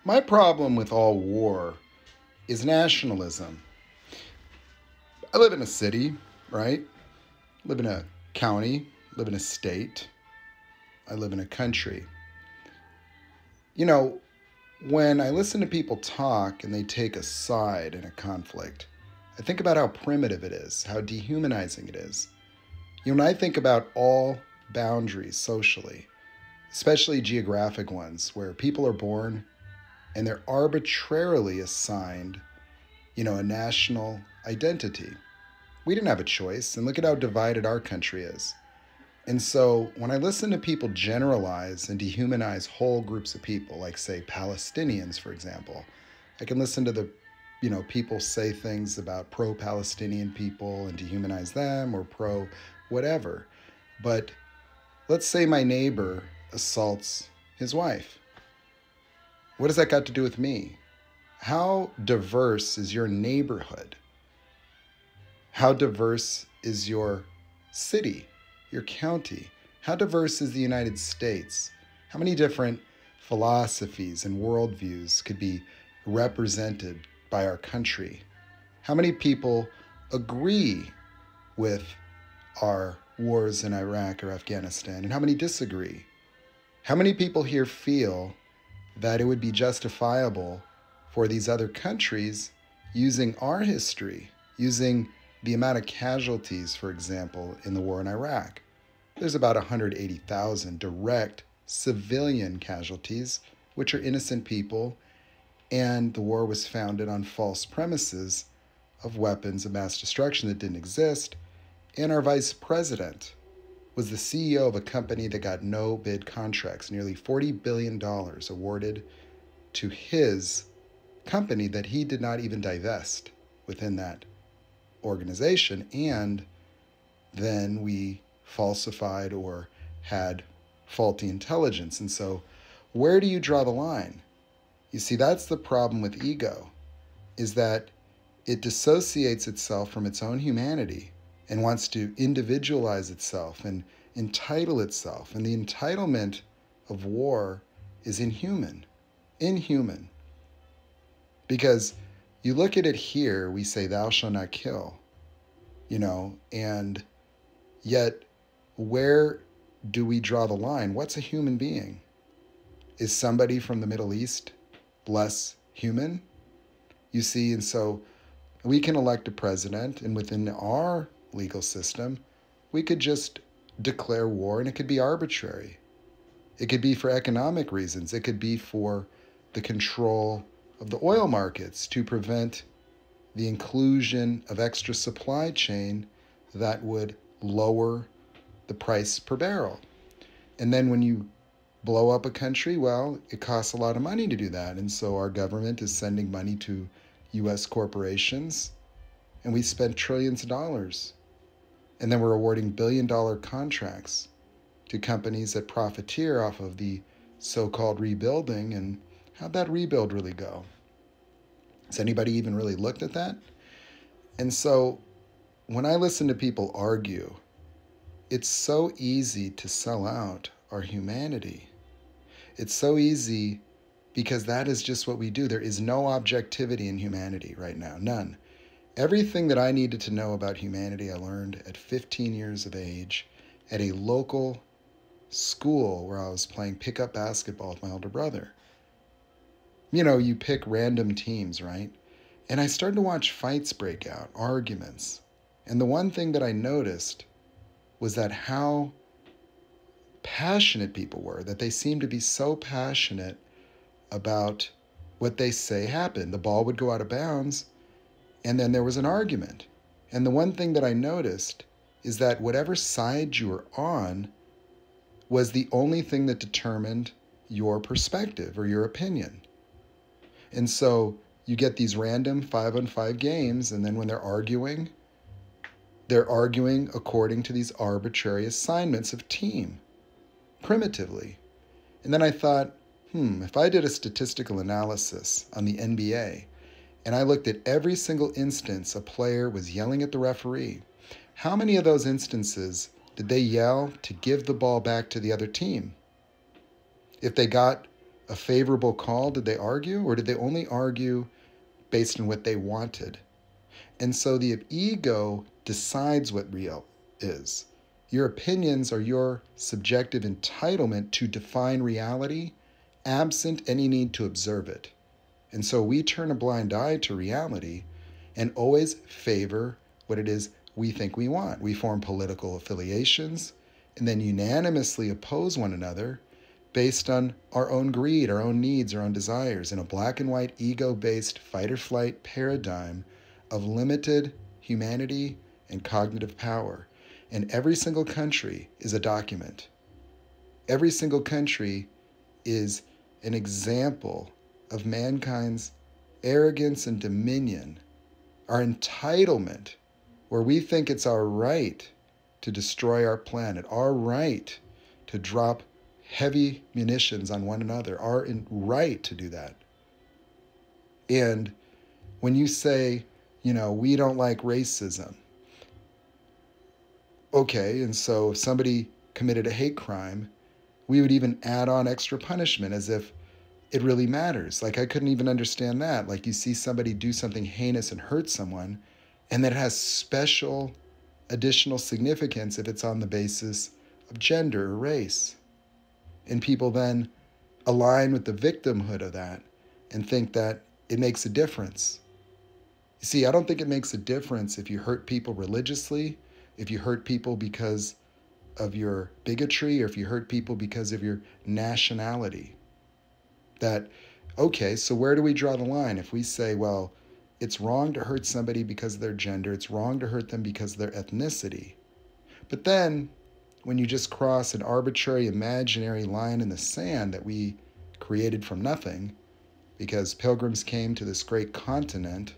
My problem with all war is nationalism. I live in a city, right? Live in a county, live in a state, I live in a country. You know, when I listen to people talk and they take a side in a conflict, I think about how primitive it is, how dehumanizing it is. When I think about all boundaries socially, especially geographic ones, where people are born and they're arbitrarily assigned, a national identity. We didn't have a choice, and look at how divided our country is. And so when I listen to people generalize and dehumanize whole groups of people, like say Palestinians, for example, I can listen to people say things about pro-Palestinian people and dehumanize them or pro whatever. But let's say my neighbor assaults his wife. What has that got to do with me? How diverse is your neighborhood? How diverse is your city, your county? How diverse is the United States? How many different philosophies and worldviews could be represented by our country? How many people agree with our wars in Iraq or Afghanistan, and how many disagree? How many people here feel that it would be justifiable for these other countries using our history, using the amount of casualties, for example, in the war in Iraq? There's about 180,000 direct civilian casualties, which are innocent people, and the war was founded on false premises of weapons of mass destruction that didn't exist, and our vice president was the CEO of a company that got no bid contracts, nearly $40 billion awarded to his company that he did not even divest within that organization. And then we falsified or had faulty intelligence. And so, where do you draw the line? You see, that's the problem with ego, is that it dissociates itself from its own humanity and wants to individualize itself and entitle itself. And the entitlement of war is inhuman. Inhuman. Because you look at it here, we say, thou shalt not kill, and yet where do we draw the line? What's a human being? Is somebody from the Middle East less human? You see, and so we can elect a president, and within our legal system, we could just declare war, and it could be arbitrary. It could be for economic reasons. It could be for the control of the oil markets to prevent the inclusion of extra supply chain that would lower the price per barrel. And then when you blow up a country, well, it costs a lot of money to do that. And so our government is sending money to U.S. corporations, and we spend trillions of dollars. And then we're awarding billion-dollar contracts to companies that profiteer off of the so-called rebuilding. And how'd that rebuild really go? Has anybody even really looked at that? And so when I listen to people argue, it's so easy to sell out our humanity. It's so easy because that is just what we do. There is no objectivity in humanity right now, none. Everything that I needed to know about humanity, I learned at 15 years of age at a local school where I was playing pickup basketball with my older brother. You pick random teams, right? And I started to watch fights break out, arguments. And the one thing that I noticed was that how passionate people were, that they seemed to be so passionate about what they say happened. The ball would go out of bounds, and then there was an argument. And the one thing that I noticed is that whatever side you were on was the only thing that determined your perspective or your opinion. And so you get these random 5-on-5 games, and then when they're arguing according to these arbitrary assignments of team, primitively. And then I thought, if I did a statistical analysis on the NBA, and I looked at every single instance a player was yelling at the referee, how many of those instances did they yell to give the ball back to the other team? If they got a favorable call? Did they argue, or did they only argue based on what they wanted? And so the ego decides what real is. Your opinions are your subjective entitlement to define reality absent any need to observe it. And so we turn a blind eye to reality and always favor what it is we think we want. We form political affiliations and then unanimously oppose one another based on our own greed, our own needs, our own desires, in a black and white, ego-based fight-or-flight paradigm of limited humanity and cognitive power. And every single country is a document. Every single country is an example of mankind's arrogance and dominion, our entitlement, where we think it's our right to destroy our planet, our right to drop heavy munitions on one another, our right to do that. And when you say, we don't like racism, okay, and so if somebody committed a hate crime, we would even add on extra punishment as if it really matters. Like, I couldn't even understand that. Like, you see somebody do something heinous and hurt someone, and that has special additional significance if it's on the basis of gender or race. And people then align with the victimhood of that and think that it makes a difference. You see, I don't think it makes a difference if you hurt people religiously, if you hurt people because of your bigotry, or if you hurt people because of your nationality. That, okay, so where do we draw the line? If we say, well, it's wrong to hurt somebody because of their gender, it's wrong to hurt them because of their ethnicity. But then, when you just cross an arbitrary, imaginary line in the sand that we created from nothing, because pilgrims came to this great continent,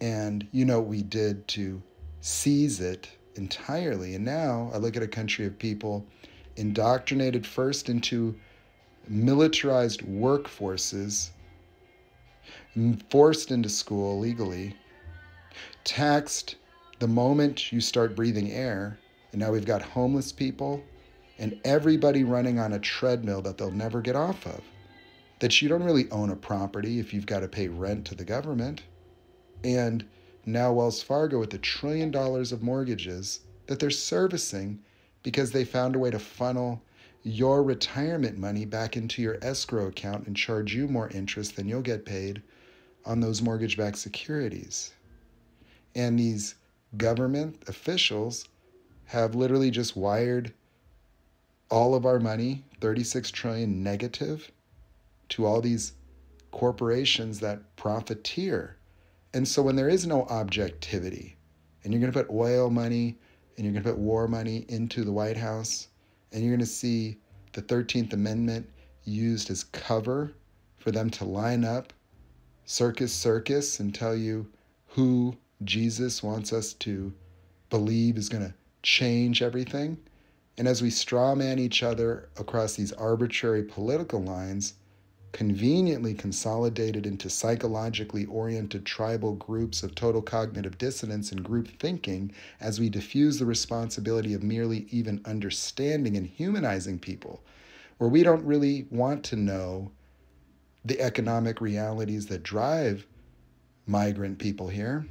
and you know what we did to seize it entirely. And now I look at a country of people indoctrinated first into militarized workforces, forced into school legally, taxed the moment you start breathing air, and now we've got homeless people and everybody running on a treadmill that they'll never get off of. That you don't really own a property if you've got to pay rent to the government. And now Wells Fargo with $1 trillion of mortgages that they're servicing because they found a way to funnel your retirement money back into your escrow account and charge you more interest than you'll get paid on those mortgage-backed securities. And these government officials have literally just wired all of our money, 36 trillion negative, to all these corporations that profiteer. And so when there is no objectivity, and you're going to put oil money and you're going to put war money into the White House, and you're going to see the 13th Amendment used as cover for them to line up circus and tell you who Jesus wants us to believe is going to change everything. And as we straw man each other across these arbitrary political lines, conveniently consolidated into psychologically oriented tribal groups of total cognitive dissonance and group thinking, as we diffuse the responsibility of merely even understanding and humanizing people, where we don't really want to know the economic realities that drive migrant people here,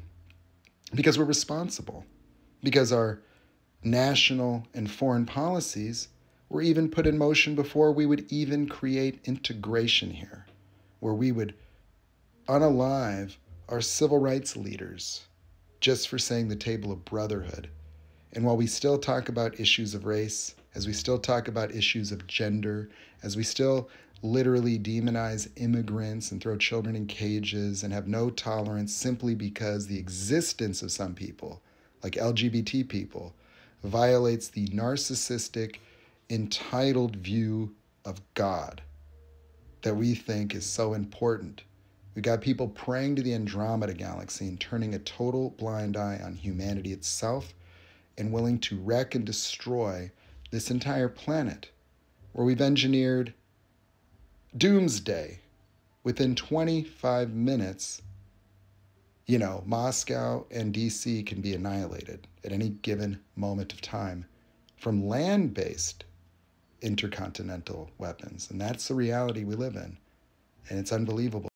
because we're responsible, because our national and foreign policies were even put in motion before we would even create integration here, where we would unalive our civil rights leaders just for saying the table of brotherhood. And while we still talk about issues of race, as we still talk about issues of gender, as we still literally demonize immigrants and throw children in cages and have no tolerance simply because the existence of some people, like LGBT people, violates the narcissistic, entitled view of God that we think is so important. We got people praying to the Andromeda Galaxy and turning a total blind eye on humanity itself and willing to wreck and destroy this entire planet, where we've engineered doomsday. Within 25 minutes, Moscow and DC can be annihilated at any given moment of time from land-based intercontinental weapons. And that's the reality we live in. and it's unbelievable.